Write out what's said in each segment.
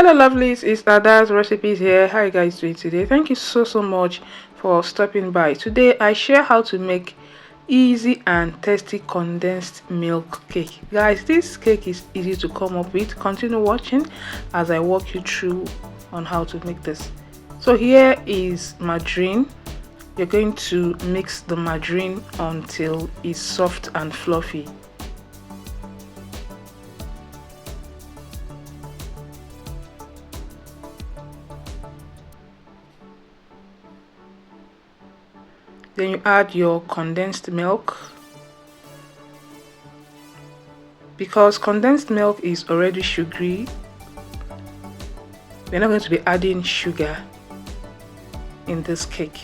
Hello lovelies, it's Ada's recipes here. How are you guys doing today? Thank you so much for stopping by. Today I share how to make easy and tasty condensed milk cake. Guys, this cake is easy to come up with. Continue watching as I walk you through on how to make this. So here is margarine. You're going to mix the margarine until it's soft and fluffy. Then you add your condensed milk. Because condensed milk is already sugary, we're not going to be adding sugar in this cake.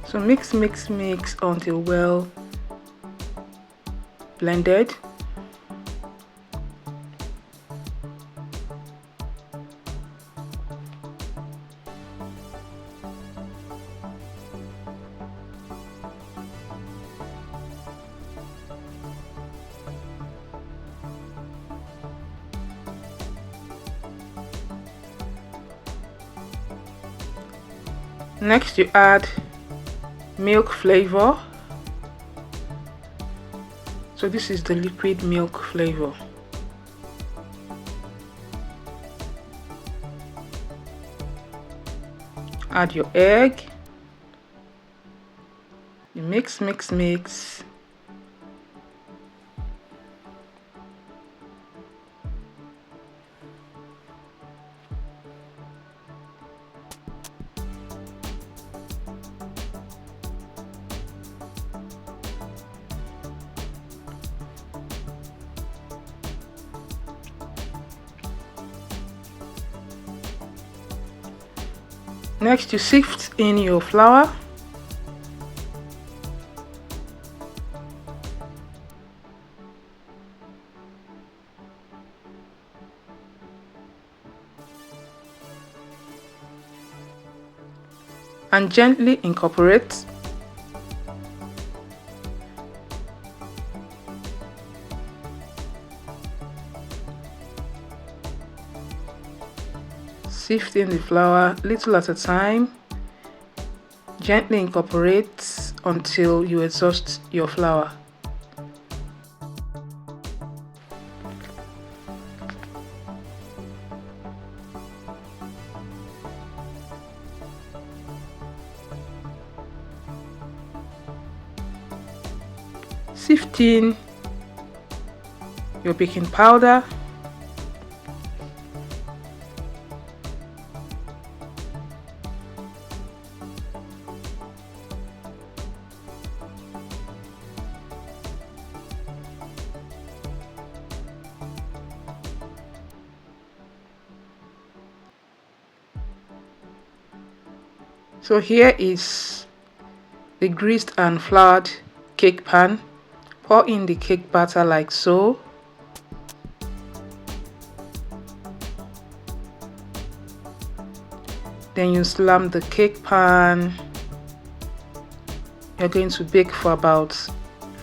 So mix until well blended. Next you add milk flavor. So this is the liquid milk flavor. Add your egg. You mix. Next, you sift in your flour. And gently incorporate. Sift in the flour little at a time. Gently incorporate until you exhaust your flour. Sift in your baking powder. So here is the greased and floured cake pan. Pour in the cake batter like so. Then you slam the cake pan. You're going to bake for about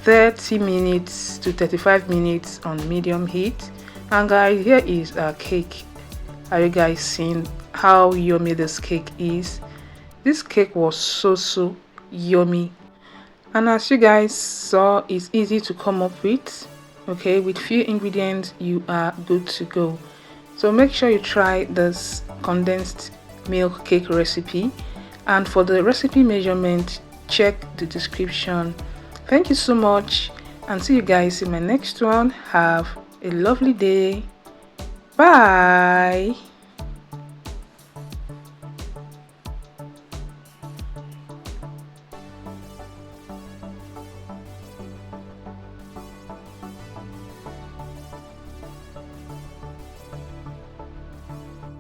30 minutes to 35 minutes on medium heat. And guys, here is our cake. Are you guys seeing how yummy this cake is? This cake was so yummy, and as you guys saw, it's easy to come up with. Okay, with few ingredients you are good to go. So make sure you try this condensed milk cake recipe, and for the recipe measurement, check the description. Thank you so much, and see you guys in my next one. Have a lovely day. Bye.